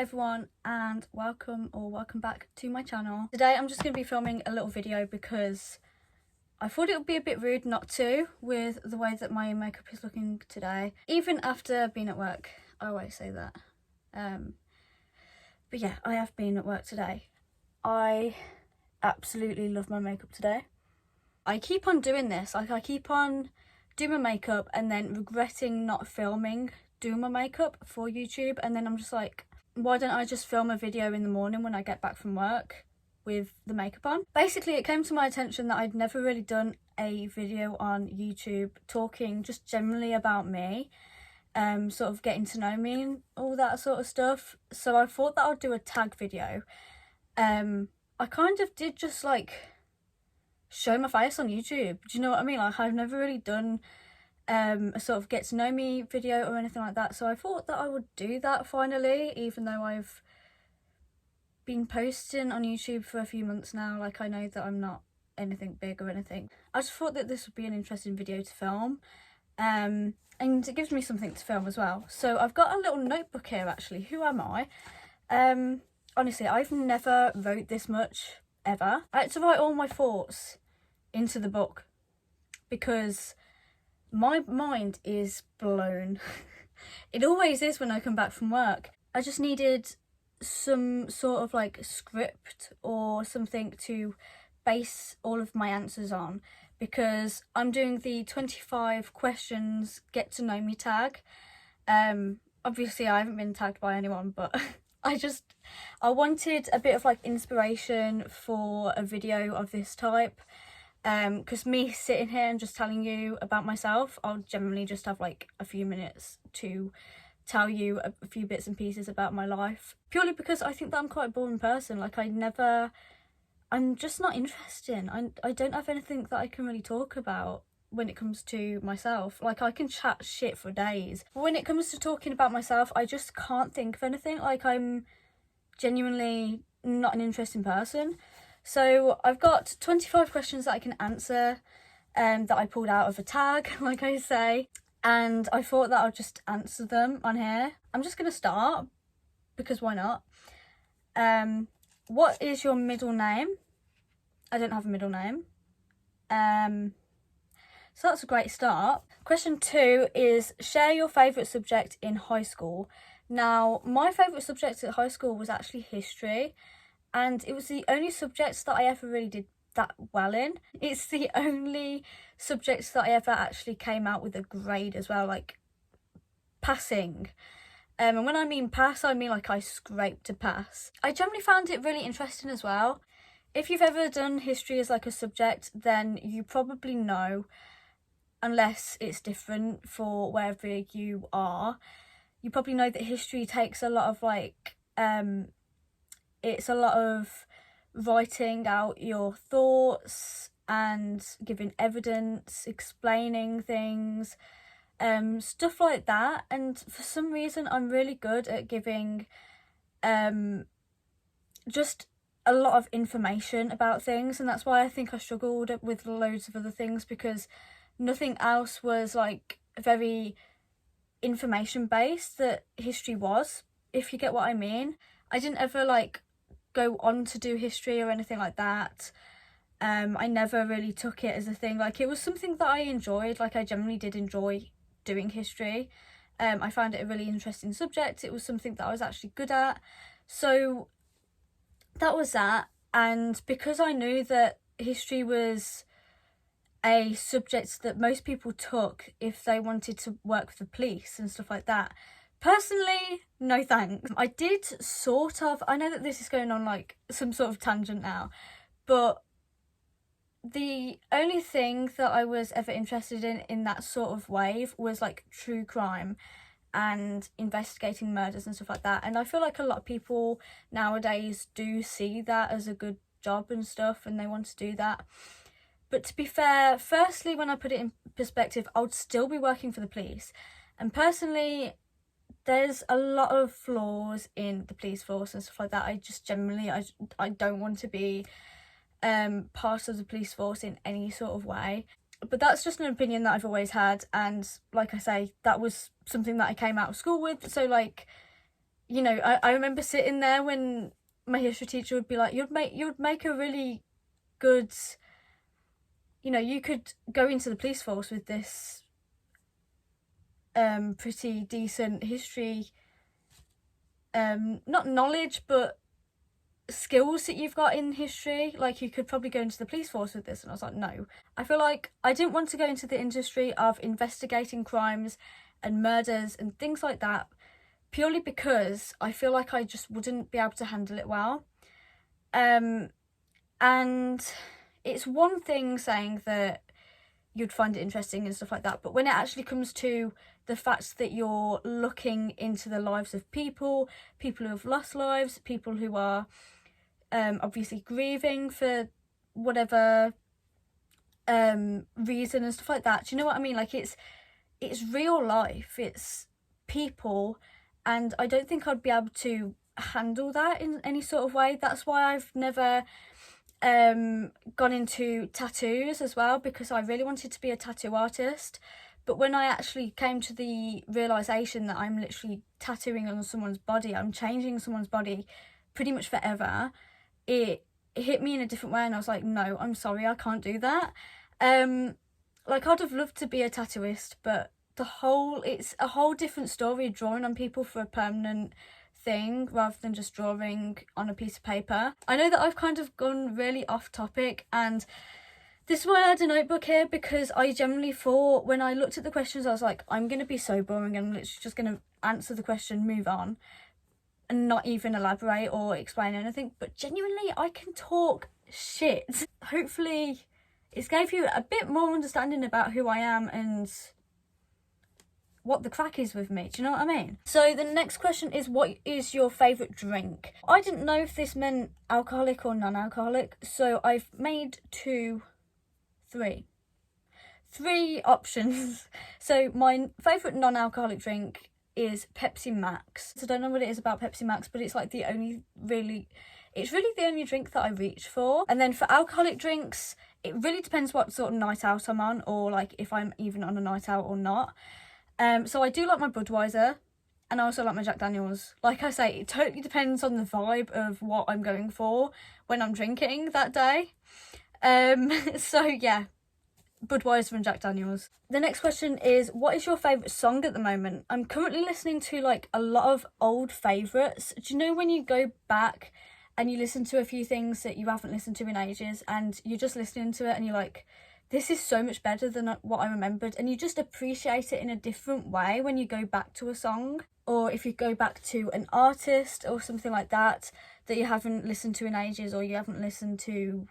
everyone, and welcome back to my channel. Today I'm just going to be filming a little video because I thought it would be a bit rude not to, with the way that my makeup is looking today. Even after being at work, I always say that. But yeah, I have been at work today. I absolutely love my makeup today. I keep on doing this, like I keep on doing my makeup and then regretting not filming doing my makeup for YouTube, and then I'm just like, why don't I just film a video in the morning when I get back from work with the makeup on? Basically, it came to my attention that I'd never really done a video on YouTube talking just generally about me, sort of getting to know me and all that sort of stuff. So I thought that I'd do a tag video. I kind of did just like show my face on YouTube. Do you know what I mean? Like, I've never really done a sort of get to know me video or anything like that, so I thought that I would do that finally, even though I've been posting on YouTube for a few months now. Like, I know that I'm not anything big or anything. I just thought that this would be an interesting video to film, and it gives me something to film as well. So I've got a little notebook here actually. Who am I? Honestly, I've never wrote this much ever. I had to write all my thoughts into the book because my mind is blown. It always is when I come back from work. I just needed some sort of like script or something to base all of my answers on, because I'm doing the 25 questions get to know me tag. Obviously I haven't been tagged by anyone, but I wanted a bit of like inspiration for a video of this type. Because me sitting here and just telling you about myself, I'll generally just have like a few minutes to tell you a few bits and pieces about my life, purely because I think that I'm quite a boring person. Like, I'm just not interesting. I don't have anything that I can really talk about when it comes to myself. Like, I can chat shit for days, but when it comes to talking about myself, I just can't think of anything. Like, I'm genuinely not an interesting person. So I've got 25 questions that I can answer, that I pulled out of a tag, like I say, and I thought that I'll just answer them on here. I'm just going to start, because why not? What is your middle name? I don't have a middle name. So that's a great start. Question 2 is, share your favourite subject in high school. Now, my favourite subject at high school was actually history. And it was the only subjects that I ever really did that well in. It's the only subjects that I ever actually came out with a grade as well, like passing. And when I mean pass, I mean like I scraped to pass. I generally found it really interesting as well. If you've ever done history as like a subject, then you probably know, unless it's different for wherever you are, you probably know that history takes a lot of like, it's a lot of writing out your thoughts and giving evidence, explaining things, stuff like that. And for some reason, I'm really good at giving just a lot of information about things. And that's why I think I struggled with loads of other things, because nothing else was like very information based that history was, if you get what I mean. I didn't ever like go on to do history or anything like that. I never really took it as a thing. Like, it was something that I enjoyed. Like, I generally did enjoy doing history. I found it a really interesting subject. It was something that I was actually good at. So that was that. And because I knew that history was a subject that most people took if they wanted to work for the police and stuff like that, personally, no thanks. I did sort of, I know that this is going on like some sort of tangent now, but the only thing that I was ever interested in that sort of wave was like true crime and investigating murders and stuff like that. And I feel like a lot of people nowadays do see that as a good job and stuff, and they want to do that. But to be fair, firstly, when I put it in perspective, I would still be working for the police. And personally, there's a lot of flaws in the police force and stuff like that. I just generally, I don't want to be part of the police force in any sort of way. But that's just an opinion that I've always had. And like I say, that was something that I came out of school with. So like, you know, I remember sitting there when my history teacher would be like, you'd make a really good, you know, you could go into the police force with this pretty decent history, not knowledge, but skills that you've got in history. Like, you could probably go into the police force with this. And I was like, no. I feel like I didn't want to go into the industry of investigating crimes and murders and things like that, purely because I feel like I just wouldn't be able to handle it well. And it's one thing saying that you'd find it interesting and stuff like that, but when it actually comes to the fact that you're looking into the lives of people who have lost lives, people who are obviously grieving for whatever reason and stuff like that, do you know what I mean? Like, it's real life, it's people, and I don't think I'd be able to handle that in any sort of way. That's why I've never gone into tattoos as well, because I really wanted to be a tattoo artist. But when I actually came to the realisation that I'm literally tattooing on someone's body, I'm changing someone's body pretty much forever, it hit me in a different way, and I was like, no, I'm sorry, I can't do that. Like, I'd have loved to be a tattooist, but it's a whole different story drawing on people for a permanent thing rather than just drawing on a piece of paper. I know that I've kind of gone really off topic, and this is why I had a notebook here, because I generally thought, when I looked at the questions, I was like, I'm going to be so boring, I'm literally just going to answer the question, move on, and not even elaborate or explain anything. But genuinely, I can talk shit. Hopefully it's gave you a bit more understanding about who I am and what the crack is with me, do you know what I mean? So the next question is, what is your favourite drink? I didn't know if this meant alcoholic or non-alcoholic, so I've made three options. So my favourite non-alcoholic drink is Pepsi Max. So I don't know what it is about Pepsi Max, but it's like it's really the only drink that I reach for. And then for alcoholic drinks, it really depends what sort of night out I'm on, or like if I'm even on a night out or not. So I do like my Budweiser, and I also like my Jack Daniels. Like I say, it totally depends on the vibe of what I'm going for when I'm drinking that day. So yeah, Budweiser and Jack Daniels. The next question is, what is your favourite song at the moment? I'm currently listening to like a lot of old favourites. Do you know when you go back and you listen to a few things that you haven't listened to in ages, and you're just listening to it and you're like, this is so much better than what I remembered, and you just appreciate it in a different way when you go back to a song, or if you go back to an artist or something like that you haven't listened to in ages, or you haven't listened to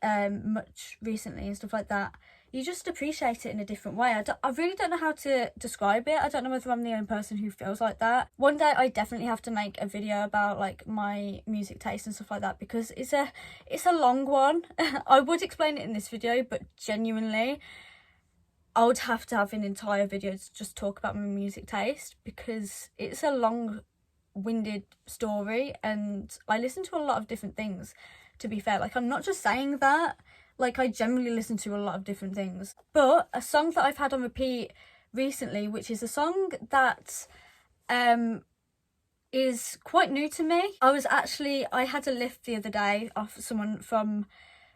much recently and stuff like that. You just appreciate it in a different way. I really don't know how to describe it. I don't know whether I'm the only person who feels like that. One day I definitely have to make a video about like my music taste and stuff like that, because it's a long one. I would explain it in this video, but genuinely I would have to have an entire video to just talk about my music taste, because it's a long-winded story, and I listen to a lot of different things, to be fair. Like, I'm not just saying that. Like, I generally listen to a lot of different things. But a song that I've had on repeat recently, which is a song that is quite new to me. I had a lift the other day off someone from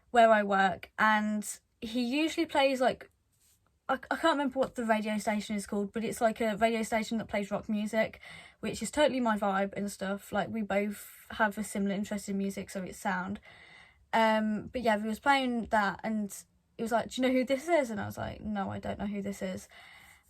where I work, and he usually plays like, I can't remember what the radio station is called, but it's like a radio station that plays rock music, which is totally my vibe and stuff. Like, we both have a similar interest in music, so it's sound. But yeah, he was playing that, and he was like, do you know who this is? And I was like, no, I don't know who this is.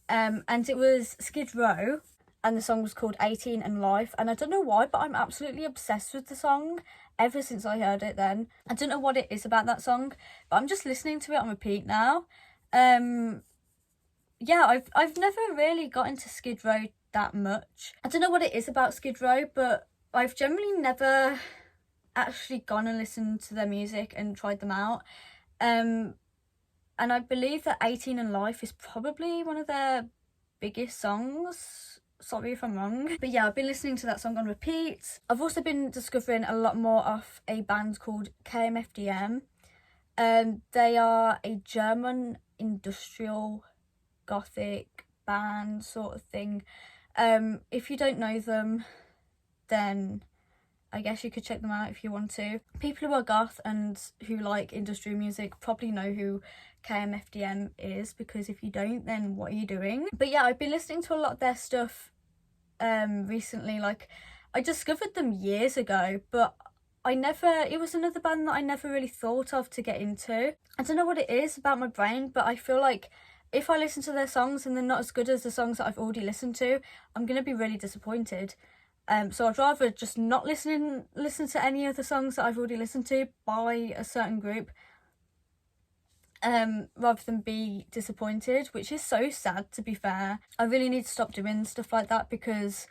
And it was Skid Row, and the song was called 18 and Life, and I don't know why, but I'm absolutely obsessed with the song ever since I heard it then. I don't know what it is about that song, but I'm just listening to it on repeat now. Yeah, I've never really got into Skid Row that much. I don't know what it is about Skid Row, but I've generally never actually gone and listened to their music and tried them out. And I believe that 18 and Life is probably one of their biggest songs. Sorry if I'm wrong. But yeah, I've been listening to that song on repeat. I've also been discovering a lot more of a band called KMFDM. They are a German industrial gothic band sort of thing. If you don't know them, then I guess you could check them out if you want to. People who are goth and who like industrial music probably know who KMFDM is, because if you don't, then what are you doing? But yeah, I've been listening to a lot of their stuff recently. Like, I discovered them years ago, but it was another band that I never really thought of to get into. I don't know what it is about my brain, but I feel like if I listen to their songs and they're not as good as the songs that I've already listened to, I'm going to be really disappointed. So I'd rather just not listen to any of the songs that I've already listened to by a certain group, rather than be disappointed, which is so sad, to be fair. I really need to stop doing stuff like that, because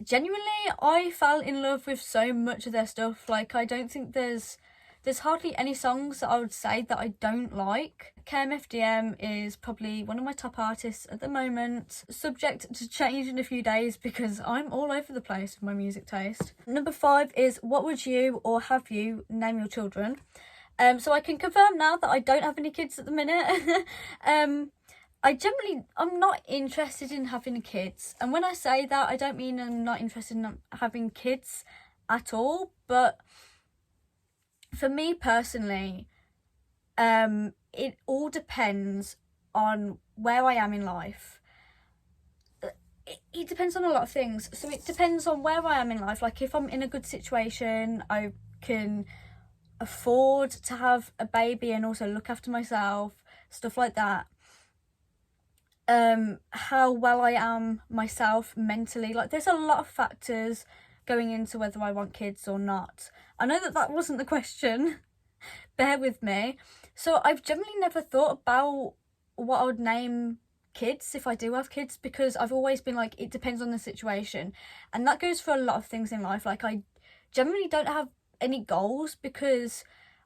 genuinely I fell in love with so much of their stuff. Like, I don't think there's hardly any songs that I would say that I don't like. KMFDM is probably one of my top artists at the moment, subject to change in a few days because I'm all over the place with my music taste. Number 5 is what would you or have you name your children? So I can confirm now that I don't have any kids at the minute. I'm not interested in having kids. And when I say that, I don't mean I'm not interested in having kids at all, but for me personally, it all depends on where I am in life. It depends on a lot of things. So it depends on where I am in life. Like, if I'm in a good situation, I can afford to have a baby and also look after myself, stuff like that. How well I am myself mentally. Like, there's a lot of factors going into whether I want kids or not. I know that wasn't the question. Bear with me. So I've generally never thought about what I would name kids if I do have kids, because I've always been like, it depends on the situation. And that goes for a lot of things in life. Like, I generally don't have any goals, because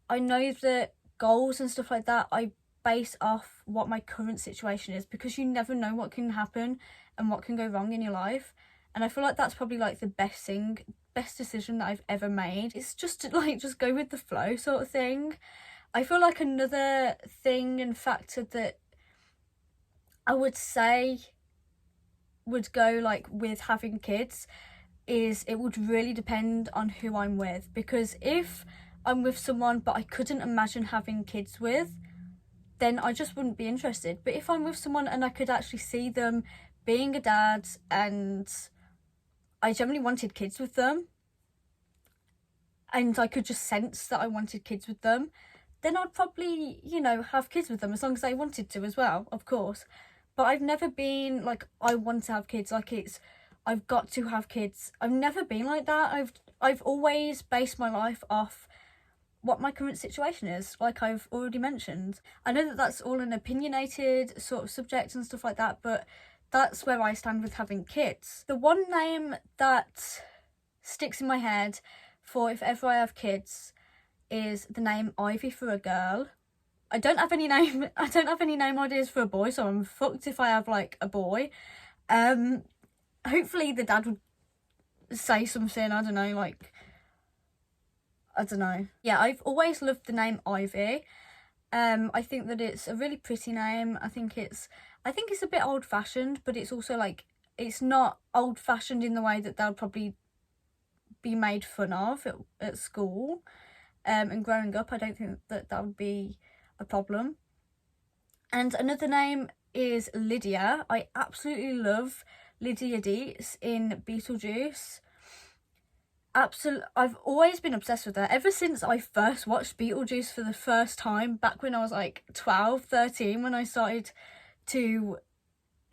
I know that goals and stuff like that I base off what my current situation is, because you never know what can happen and what can go wrong in your life. And I feel like that's probably like the best decision that I've ever made. It's just to like just go with the flow sort of thing. I feel like another thing and factor that I would say would go like with having kids is it would really depend on who I'm with. Because if I'm with someone but I couldn't imagine having kids with, then I just wouldn't be interested. But if I'm with someone and I could actually see them being a dad and I generally wanted kids with them, and I could just sense that I wanted kids with them, then I'd probably, have kids with them, as long as I wanted to as well, of course. But I've never been like, I want to have kids, like I've got to have kids. I've never been like that. I've always based my life off what my current situation is, like I've already mentioned. I know that that's all an opinionated sort of subject and stuff like that, but that's where I stand with having kids. The one name that sticks in my head for if ever I have kids is the name Ivy for a girl. I don't have any name ideas for a boy, so I'm fucked if I have like a boy. Hopefully the dad would say something, I don't know. Yeah, I've always loved the name Ivy. I think that it's a really pretty name. I think it's a bit old-fashioned, but it's also like, it's not old-fashioned in the way that they'll probably be made fun of at school. And growing up, I don't think that would be a problem. And another name is Lydia. I absolutely love Lydia Deetz in Beetlejuice. I've always been obsessed with her ever since I first watched Beetlejuice for the first time, back when I was like 12, 13, when I started to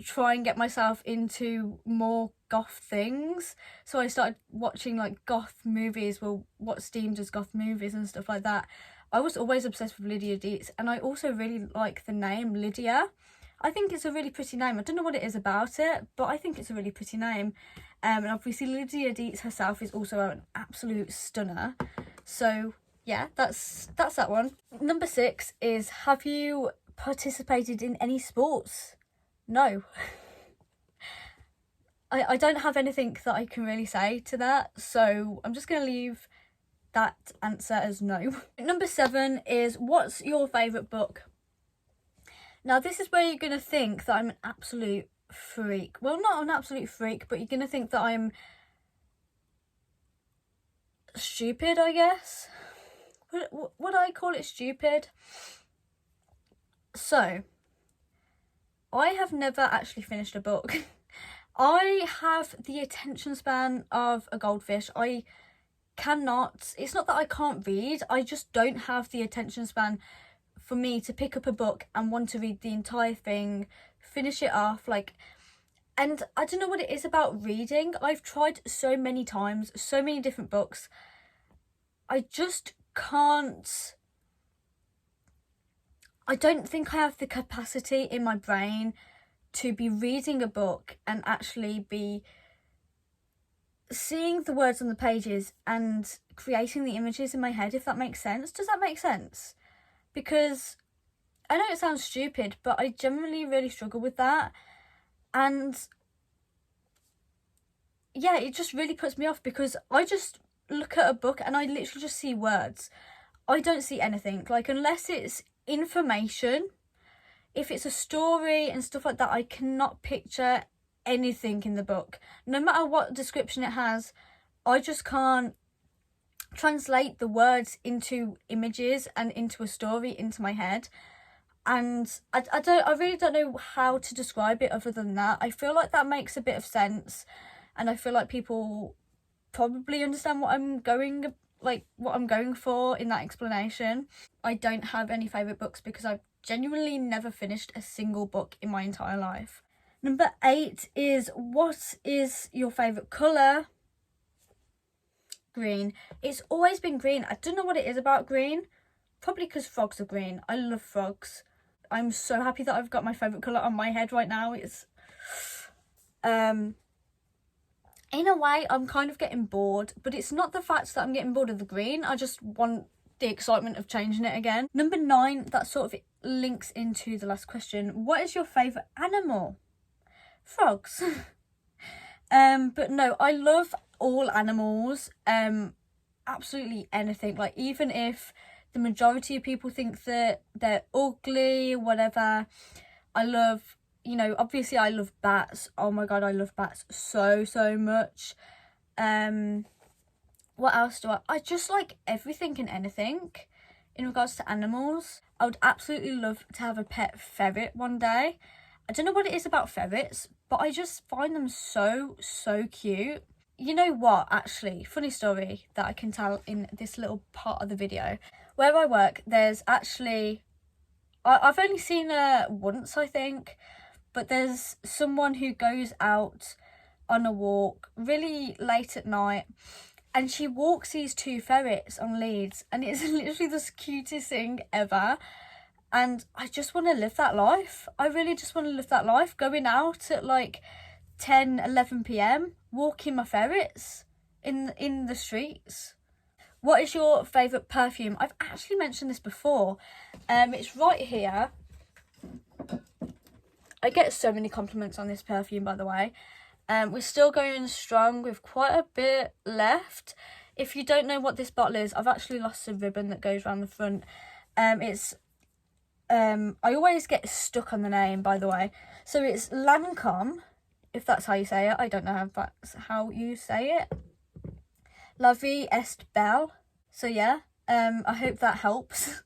try and get myself into more goth things. So I started watching like goth movies, well, what's deemed as goth movies and stuff like that. I was always obsessed with Lydia Deetz, and I also really like the name Lydia. I think it's a really pretty name. I don't know what it is about it, but I think it's a really pretty name. And obviously Lydia Deetz herself is also an absolute stunner. So yeah, that's that one. Number 6 is, have you participated in any sports? No. I don't have anything that I can really say to that, so I'm just going to leave that answer as no. Number 7 is, what's your favourite book? Now, this is where you're going to think that I'm an absolute freak. Well, not an absolute freak, but you're gonna think that I'm stupid, I guess. Would I call it stupid? So, I have never actually finished a book. I have the attention span of a goldfish. I cannot, it's not that I can't read, I just don't have the attention span for me to pick up a book and want to read the entire thing, finish it off, like. And I don't know what it is about reading. I've tried so many times, so many different books. I just can't. I don't think I have the capacity in my brain to be reading a book and actually be seeing the words on the pages and creating the images in my head, if that makes sense. Does that make sense? Because I know it sounds stupid, but I generally really struggle with that. And yeah, it just really puts me off, because I just look at a book and I literally just see words. I don't see anything. Like, unless it's information, if it's a story and stuff like that, I cannot picture anything in the book. No matter what description it has, I just can't translate the words into images and into a story into my head. And I really don't know how to describe it other than that. I feel like that makes a bit of sense, and I feel like people probably understand what I'm going for in that explanation. I don't have any favourite books because I've genuinely never finished a single book in my entire life. Number 8 is, what is your favourite colour? Green. It's always been green. I don't know what it is about green. Probably because frogs are green. I love frogs. I'm so happy that I've got my favourite colour on my head right now. It's in a way, I'm kind of getting bored, but it's not the fact that I'm getting bored of the green. I just want the excitement of changing it again. Number 9, that sort of links into the last question. What is your favourite animal? Frogs. But no, I love all animals. Absolutely anything. Like, even if the majority of people think that they're ugly, whatever, I love, obviously I love bats. Oh my god, I love bats so much. What else do I just like everything and anything in regards to animals. I would absolutely love to have a pet ferret one day. I don't know what it is about ferrets, but I just find them so cute. You know what, actually, funny story that I can tell in this little part of the video. Where I work, there's actually, I've only seen her once, I think, but there's someone who goes out on a walk really late at night, and she walks these 2 ferrets on leads, and it's literally the cutest thing ever. And I just want to live that life. I really just want to live that life, going out at like 10, 11 p.m, walking my ferrets in the streets. What is your favourite perfume? I've actually mentioned this before. It's right here. I get so many compliments on this perfume, by the way. We're still going strong with quite a bit left. If you don't know what this bottle is, I've actually lost the ribbon that goes around the front. I always get stuck on the name, by the way. So it's Lancome, if that's how you say it. I don't know if that's how you say it. La Vie Est Belle. So yeah, I hope that helps.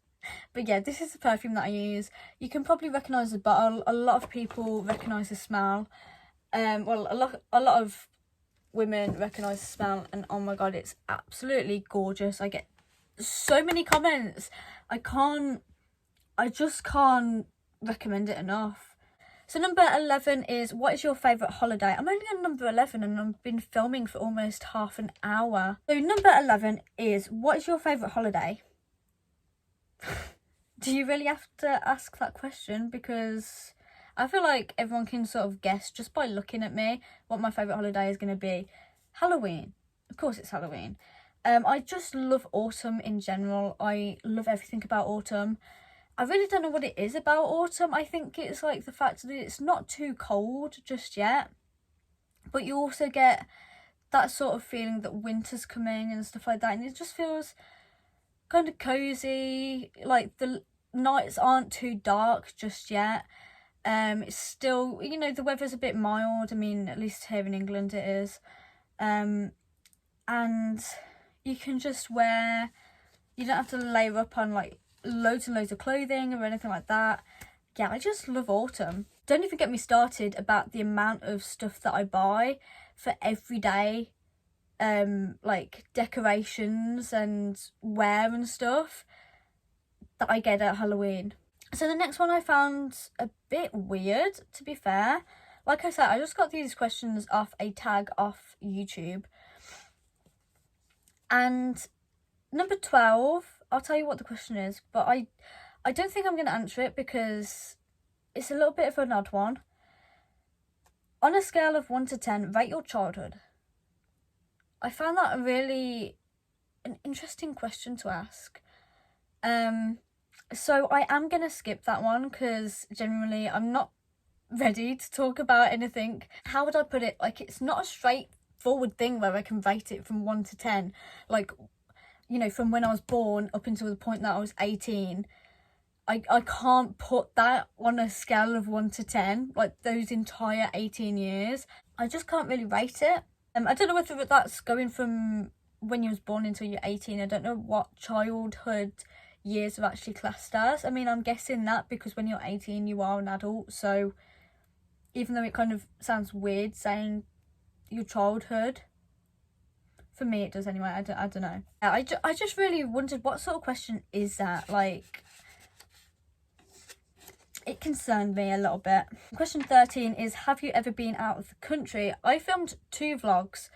But yeah, this is the perfume that I use. You can probably recognise the bottle. A lot of people recognise the smell. Well, a lot of women recognise the smell, and oh my god, it's absolutely gorgeous. I get so many comments. I just can't recommend it enough. So number 11 is, what is your favourite holiday? I'm only on number 11 and I've been filming for almost half an hour. So number 11 is, what is your favourite holiday? Do you really have to ask that question? Because I feel like everyone can sort of guess just by looking at me what my favourite holiday is going to be. Halloween. Of course it's Halloween. I just love autumn in general. I love everything about autumn. I really don't know what it is about autumn. I think it's like the fact that it's not too cold just yet, but you also get that sort of feeling that winter's coming and stuff like that, and it just feels kind of cozy. Like, the nights aren't too dark just yet. It's still, you know, the weather's a bit mild. I mean, at least here in England it is. And you can just wear, you don't have to layer up on like loads and loads of clothing or anything like that. Yeah, I just love autumn. Don't even get me started about the amount of stuff that I buy for everyday like decorations and wear and stuff that I get at Halloween. So the next one I found a bit weird, to be fair. Like I said, I just got these questions off a tag off YouTube. And number 12, I'll tell you what the question is, but I don't think I'm going to answer it because it's a little bit of an odd one. On a scale of 1 to 10, rate your childhood. I found that really an interesting question to ask. So I am going to skip that one because generally I'm not ready to talk about anything. How would I put it? Like, it's not a straightforward thing where I can rate it from 1 to 10. Like, you know, from when I was born up until the point that I was 18. I can't put that on a scale of 1 to 10, like those entire 18 years. I just can't really rate it. I don't know whether that's going from when you was born until you're 18. I don't know what childhood years are actually classed as. I mean, I'm guessing that because when you're 18 you are an adult, so even though it kind of sounds weird saying your childhood, for me it does anyway. I don't know. I just really wondered, what sort of question is that? Like, it concerned me a little bit. Question 13 is, have you ever been out of the country? I filmed 2 vlogs.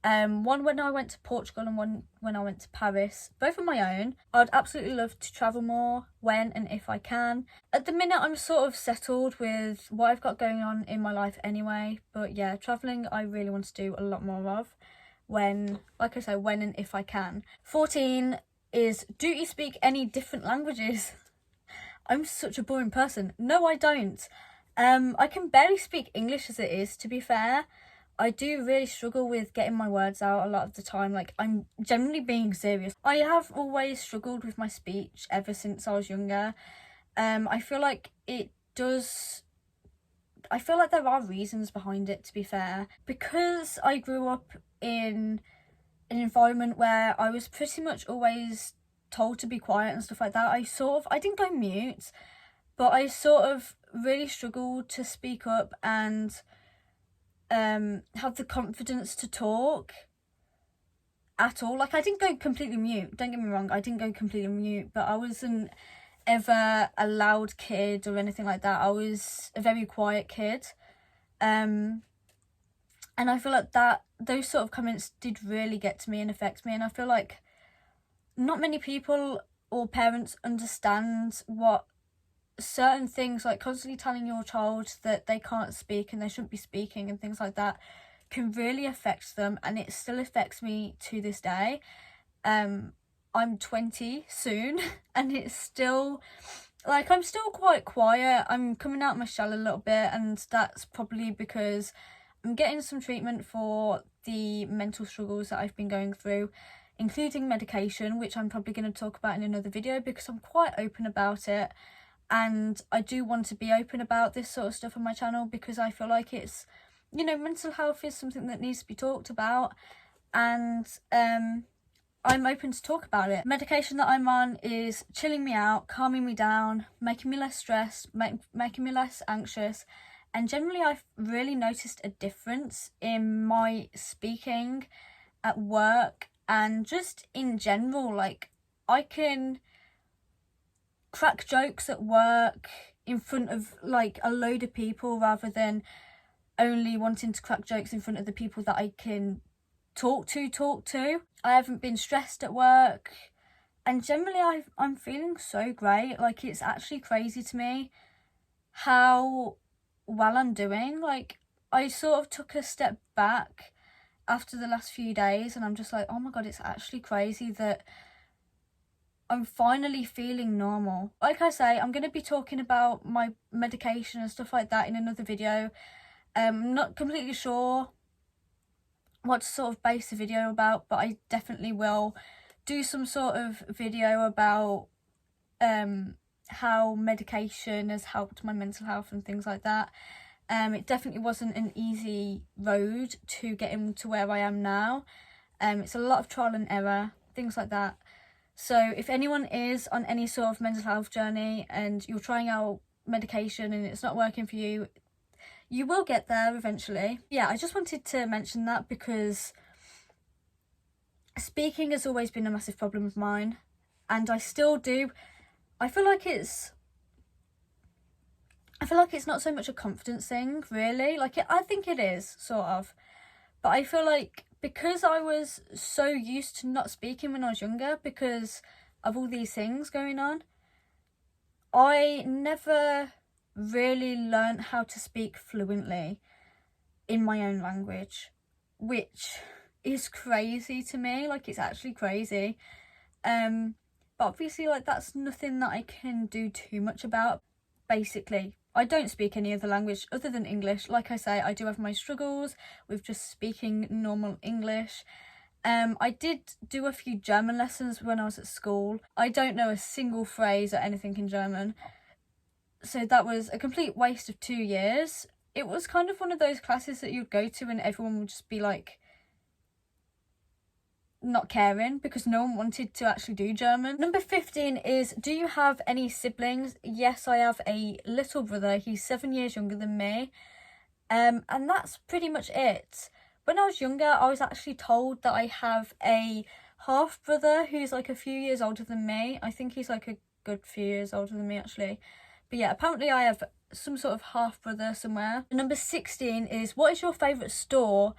One when I went to Portugal and one when I went to Paris, both on my own. I'd absolutely love to travel more when and if I can. At the minute I'm sort of settled with what I've got going on in my life anyway, but yeah, travelling I really want to do a lot more of when, like I say, when and if I can. 14 is, do you speak any different languages? I'm such a boring person. No, I don't. I can barely speak English as it is, to be fair. I do really struggle with getting my words out a lot of the time. Like, I'm generally being serious. I have always struggled with my speech ever since I was younger. I feel like there are reasons behind it, to be fair. Because I grew up in an environment where I was pretty much always told to be quiet and stuff like that, I didn't go mute, but I sort of really struggled to speak up and have the confidence to talk at all. Like, I didn't go completely mute, don't get me wrong, I didn't go completely mute, but I wasn't ever a loud kid or anything like that. I was a very quiet kid, and I feel like those sort of comments did really get to me and affect me, and I feel like not many people or parents understand what certain things, like constantly telling your child that they can't speak and they shouldn't be speaking and things like that, can really affect them, and it still affects me to this day. I'm 20 soon and it's still, like, I'm still quite quiet. I'm coming out of my shell a little bit, and that's probably because I'm getting some treatment for the mental struggles that I've been going through, including medication, which I'm probably going to talk about in another video because I'm quite open about it, and I do want to be open about this sort of stuff on my channel because I feel like it's, you know, mental health is something that needs to be talked about, and I'm open to talk about it. Medication that I'm on is chilling me out, calming me down, making me less stressed, making me less anxious, and generally I've really noticed a difference in my speaking at work and just in general. Like, I can crack jokes at work in front of like a load of people rather than only wanting to crack jokes in front of the people that I can talk to. I haven't been stressed at work, and generally I'm feeling so great. Like, it's actually crazy to me how well I'm doing. Like, I sort of took a step back after the last few days and I'm just like, oh my god, it's actually crazy that I'm finally feeling normal. Like I say, I'm going to be talking about my medication and stuff like that in another video. I'm not completely sure what to sort of base the video about, but I definitely will do some sort of video about how medication has helped my mental health and things like that. It definitely wasn't an easy road to getting to where I am now. It's a lot of trial and error, things like that. So if anyone is on any sort of mental health journey and you're trying out medication and it's not working for you, you will get there eventually. Yeah, I just wanted to mention that because speaking has always been a massive problem of mine, and I still do. I feel like it's not so much a confidence thing, really. Like, I think it is, sort of. But I feel like because I was so used to not speaking when I was younger because of all these things going on, I never really learned how to speak fluently in my own language, which is crazy to me. Like, it's actually crazy. But obviously, like, that's nothing that I can do too much about. Basically, I don't speak any other language other than English. Like I say, I do have my struggles with just speaking normal English. I did do a few German lessons when I was at school. I don't know a single phrase or anything in German. So that was a complete waste of 2 years. It was kind of one of those classes that you'd go to and everyone would just be like, not caring because no one wanted to actually do German. Number 15 is, do you have any siblings? Yes, I have a little brother. He's 7 years younger than me. And that's pretty much it. When I was younger, I was actually told that I have a half brother who's like a few years older than me. I think he's like a good few years older than me actually. But yeah, apparently I have some sort of half brother somewhere. Number 16 is, what is your favourite store?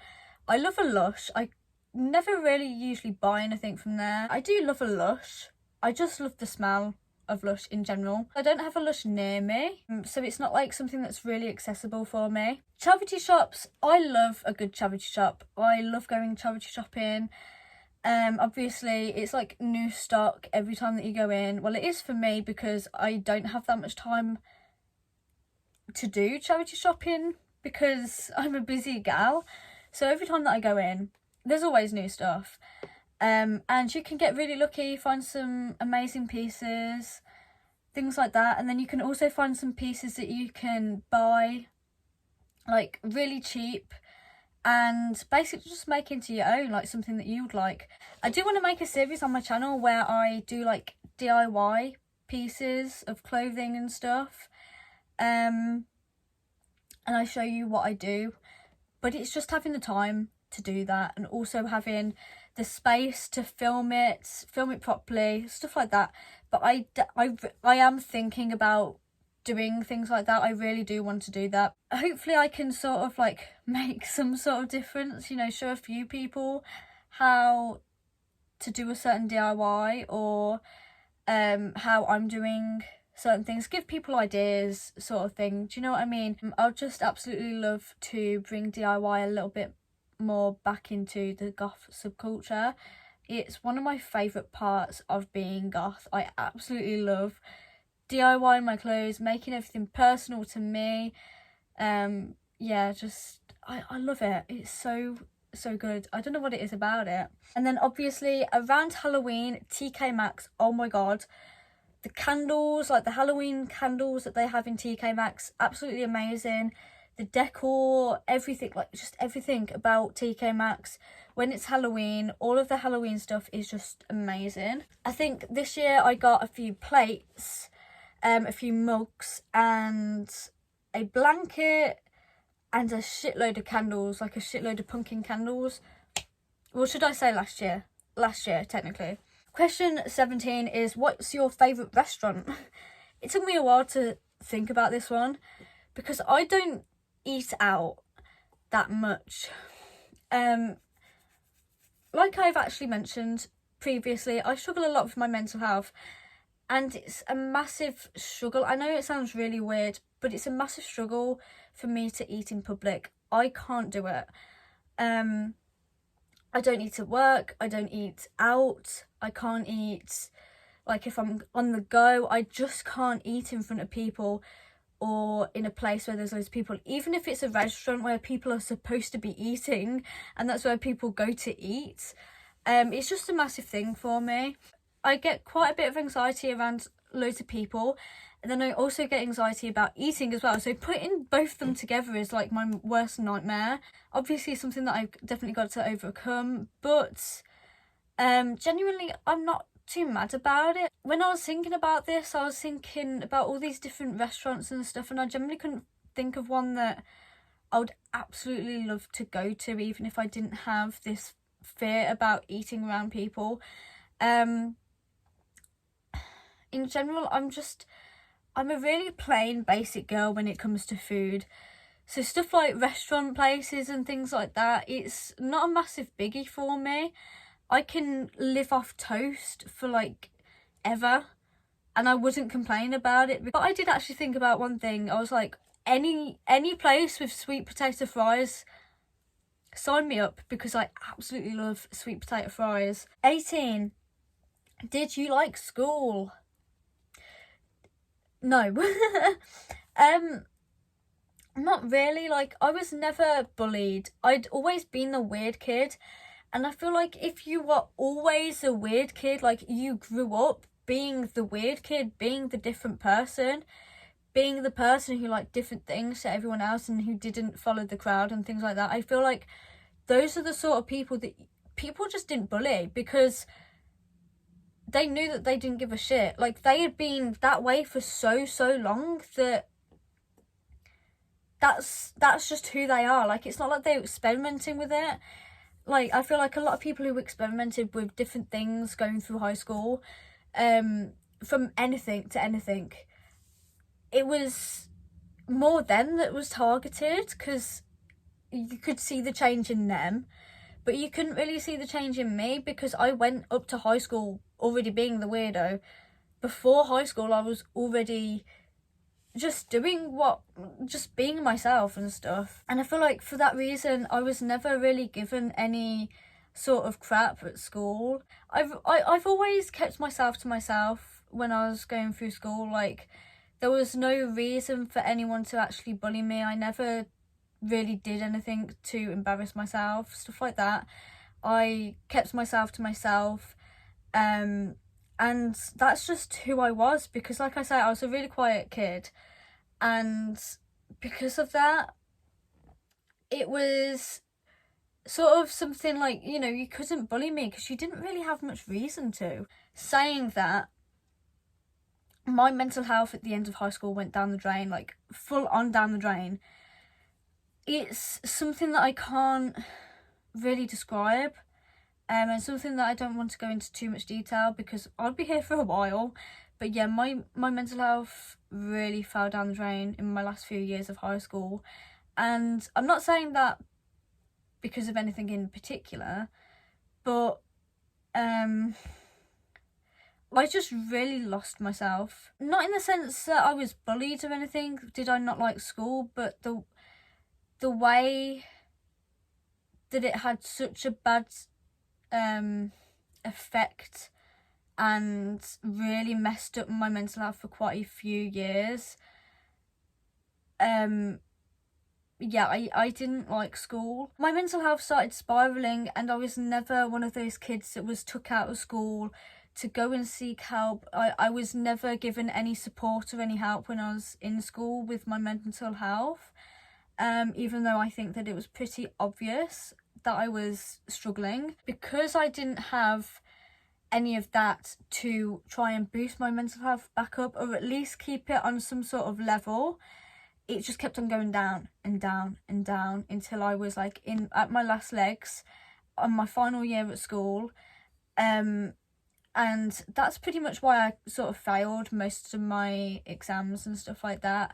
I love a Lush. I never really usually buy anything from there. I do love a Lush. I just love the smell of Lush in general. I don't have a Lush near me, so it's not like something that's really accessible for me. Charity shops. I love a good charity shop. I love going charity shopping. Obviously it's like new stock every time that you go in. Well, it is for me because I don't have that much time to do charity shopping because I'm a busy gal. So every time that I go in, there's always new stuff. And you can get really lucky, find some amazing pieces, things like that. And then you can also find some pieces that you can buy like really cheap and basically just make into your own, like something that you would like. I do want to make a series on my channel where I do like DIY pieces of clothing and stuff. And I show you what I do. But it's just having the time to do that and also having the space to film it properly, stuff like that. But I am thinking about doing things like that. I really do want to do that. Hopefully I can sort of like make some sort of difference, you know, show a few people how to do a certain DIY or how I'm doing certain things, give people ideas sort of thing. Do you know what I mean? I'd just absolutely love to bring DIY a little bit more back into the goth subculture. It's one of my favourite parts of being goth. I absolutely love DIYing my clothes, making everything personal to me. Yeah, just I love it. It's so good. I don't know what it is about it. And then obviously around Halloween, TK Maxx, oh my god, the candles, like the Halloween candles that they have in TK Maxx, absolutely amazing. The decor, everything, like just everything about TK Maxx when it's Halloween, all of the Halloween stuff is just amazing. I think this year I got a few plates, a few mugs and a blanket and a shitload of candles, like a shitload of pumpkin candles. Well, should I say last year? Last year, technically. Question 17 is, what's your favourite restaurant? It took me a while to think about this one because I don't eat out that much. Like I've actually mentioned previously, I struggle a lot with my mental health and it's a massive struggle. I know it sounds really weird, but it's a massive struggle for me to eat in public. I can't do it. I don't eat at work, I don't eat out, I can't eat, like if I'm on the go, I just can't eat in front of people or in a place where there's loads of people. Even if it's a restaurant where people are supposed to be eating and that's where people go to eat, it's just a massive thing for me. I get quite a bit of anxiety around loads of people, and then I also get anxiety about eating as well. So putting both of them together is like my worst nightmare. Obviously something that I've definitely got to overcome, but genuinely I'm not too mad about it. When I was thinking about this, I was thinking about all these different restaurants and stuff, and I generally couldn't think of one that I would absolutely love to go to, even if I didn't have this fear about eating around people. In general, I'm a really plain, basic girl when it comes to food. So stuff like restaurant places and things like that, it's not a massive biggie for me. I can live off toast for like ever, and I wouldn't complain about it. But I did actually think about one thing. I was like, any place with sweet potato fries, sign me up, because I absolutely love sweet potato fries. 18. Did you like school? No. Not really. Like, I was never bullied. I'd always been the weird kid, and I feel like if you were always a weird kid, like you grew up being the weird kid, being the different person, being the person who liked different things to everyone else and who didn't follow the crowd and things like that. I feel like those are the sort of people that people just didn't bully, because they knew that they didn't give a shit. Like, they had been that way for so long that that's just who they are. Like, it's not like they were experimenting with it. Like, I feel like a lot of people who experimented with different things going through high school, from anything to anything, it was more them that was targeted, because you could see the change in them, but you couldn't really see the change in me, because I went up to high school already being the weirdo. Before high school, I was already just being myself and stuff. And I feel like for that reason, I was never really given any sort of crap at school. I've always kept myself to myself when I was going through school. Like, there was no reason for anyone to actually bully me. I never really did anything to embarrass myself, stuff like that. I kept myself to myself, and that's just who I was, because like I said, I was a really quiet kid, and because of that, it was sort of something like, you know, you couldn't bully me because you didn't really have much reason to. Saying that, my mental health at the end of high school went down the drain, like full on down the drain. It's something that I can't really describe, and something that I don't want to go into too much detail because I'd be here for a while. But yeah, my mental health really fell down the drain in my last few years of high school, and I'm not saying that because of anything in particular, but I just really lost myself. Not in the sense that I was bullied or anything, did I not like school, but the way that it had such a bad effect and really messed up my mental health for quite a few years. Yeah, I didn't like school. My mental health started spiralling, and I was never one of those kids that was took out of school to go and seek help. I was never given any support or any help when I was in school with my mental health, even though I think that it was pretty obvious that I was struggling. Because I didn't have any of that to try and boost my mental health back up, or at least keep it on some sort of level, it just kept on going down and down and down until I was like at my last legs on my final year at school. And that's pretty much why I sort of failed most of my exams and stuff like that.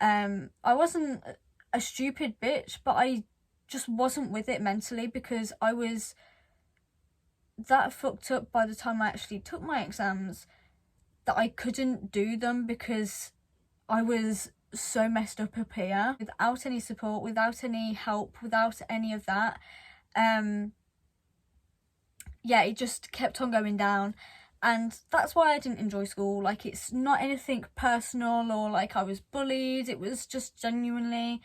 I wasn't a stupid bitch, but I just wasn't with it mentally, because I was that fucked up by the time I actually took my exams that I couldn't do them, because I was so messed up here without any support, without any help, without any of that. Yeah, it just kept on going down, and that's why I didn't enjoy school. Like, it's not anything personal or like I was bullied. It was just genuinely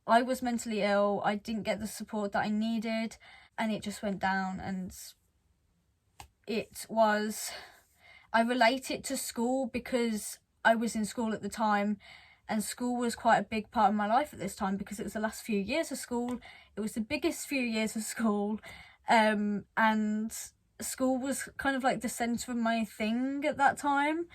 I was mentally ill. I didn't get the support that I needed, and it just went down, and it was I relate it to school because I was in school at the time, and school was quite a big part of my life at this time because it was the last few years of school. It was the biggest few years of school, and school was kind of like the centre of my thing at that time.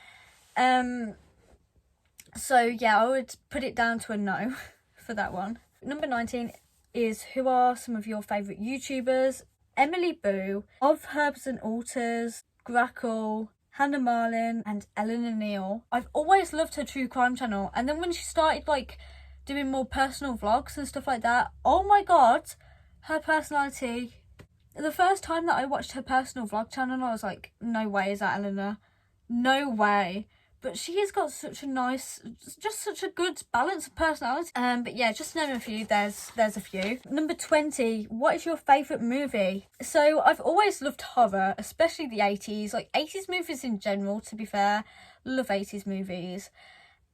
So yeah, I would put it down to a no for that one. Number 19 is, who are some of your favourite YouTubers? Emily Boo, Of Herbs and Altars, Grackle, Hannah Marlin and Eleanor Neal. I've always loved her true crime channel, and then when she started like doing more personal vlogs and stuff like that, oh my god, her personality. The first time that I watched her personal vlog channel, I was like, no way is that Eleanor, no way. But she has got such a nice, just such a good balance of personality. But yeah, just to name a few, there's a few. Number 20, what is your favourite movie? So I've always loved horror, especially the 80s. Like 80s movies in general, to be fair. Love 80s movies.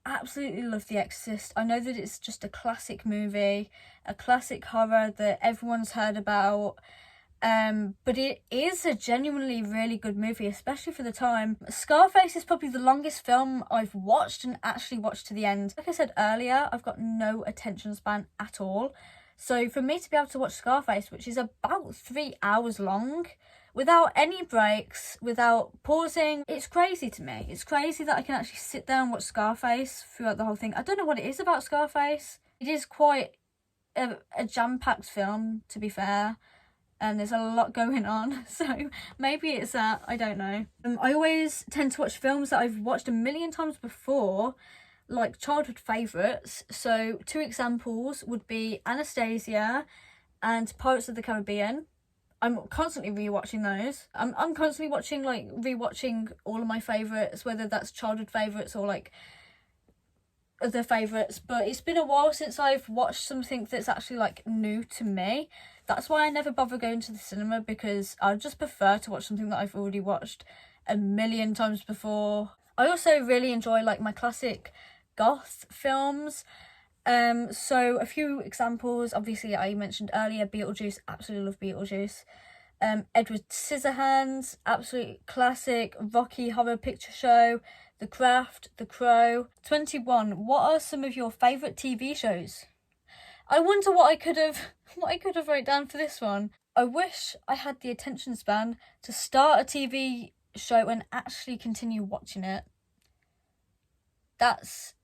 Absolutely love The Exorcist. I know that it's just a classic movie, a classic horror that everyone's heard about. But it is a genuinely really good movie, especially for the time. Scarface is probably the longest film I've watched and actually watched to the end. Like I said earlier, I've got no attention span at all. So for me to be able to watch Scarface, which is about 3 hours long, without any breaks, without pausing, it's crazy to me. It's crazy that I can actually sit there and watch Scarface throughout the whole thing. I don't know what it is about Scarface. It is quite a jam-packed film, to be fair. And there's a lot going on, so maybe it's that, I don't know. I always tend to watch films that I've watched a million times before, like childhood favourites. So 2 examples would be Anastasia and Pirates of the Caribbean. I'm constantly rewatching those. I'm constantly rewatching all of my favourites, whether that's childhood favourites or like other favourites, but it's been a while since I've watched something that's actually like new to me. That's why I never bother going to the cinema, because I just prefer to watch something that I've already watched a million times before. I also really enjoy like my classic goth films. So a few examples, obviously I mentioned earlier Beetlejuice, absolutely love Beetlejuice. Edward Scissorhands, absolute classic. Rocky Horror Picture Show, The Craft, The Crow. 21, what are some of your favourite TV shows? I wonder what I could have wrote down for this one. I wish I had the attention span to start a TV show and actually continue watching it. That's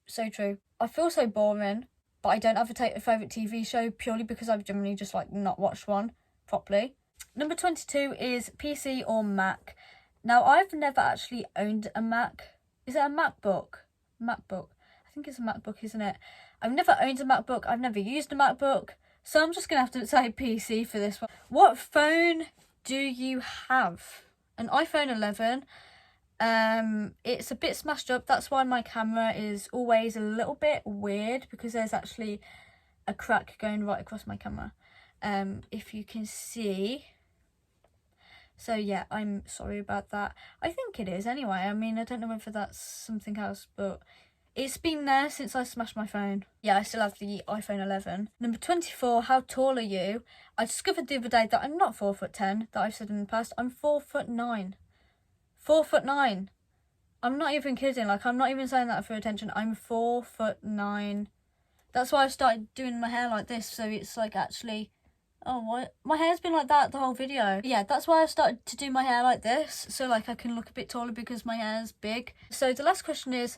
so true. I feel so boring, but I don't have a favourite TV show purely because I've generally just like not watched one properly. Number 22 is PC or Mac. Now, I've never actually owned a Mac. Is it a MacBook? MacBook. I think it's a MacBook, isn't it? I've never owned a MacBook. I've never used a MacBook. So I'm just going to have to say PC for this one. What phone do you have? An iPhone 11. It's a bit smashed up. That's why my camera is always a little bit weird, because there's actually a crack going right across my camera. If you can see. So yeah, I'm sorry about that. I think it is anyway. I mean, I don't know whether that's something else, but it's been there since I smashed my phone. Yeah, I still have the iPhone 11. Number 24, how tall are you? I discovered the other day that I'm not 4'10", that I've said in the past. I'm 4'9". 4'9". I'm not even kidding. Like, I'm not even saying that for attention. I'm 4'9". That's why I started doing my hair like this, so it's like actually... Oh, what? My hair's been like that the whole video. Yeah, that's why I started to do my hair like this, so like I can look a bit taller because my hair's big. So the last question is,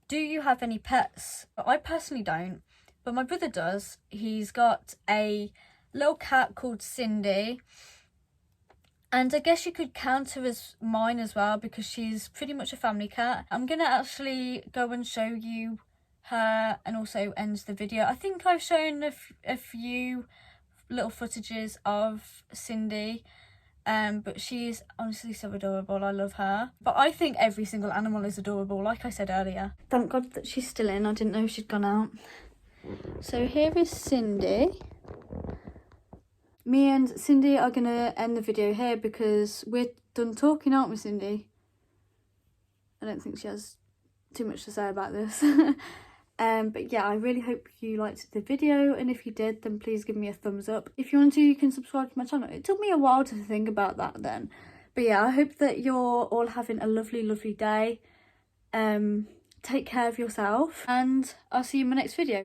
do you have any pets? I personally don't, but my brother does. He's got a little cat called Cindy, and I guess you could count her as mine as well because she's pretty much a family cat. I'm gonna actually go and show you her and also end the video. I think I've shown a few little footages of Cindy, but she's honestly so adorable. I love her. But I think every single animal is adorable, like I said earlier. Thank God that she's still in. I didn't know she'd gone out. So here is Cindy. Me and Cindy are gonna end the video here because we're done talking, aren't we, Cindy? I don't think she has too much to say about this. But yeah, I really hope you liked the video, and if you did, then please give me a thumbs up. If you want to, you can subscribe to my channel. It took me a while to think about that then, But yeah, I hope that you're all having a lovely, lovely day. Take care of yourself, and I'll see you in my next video.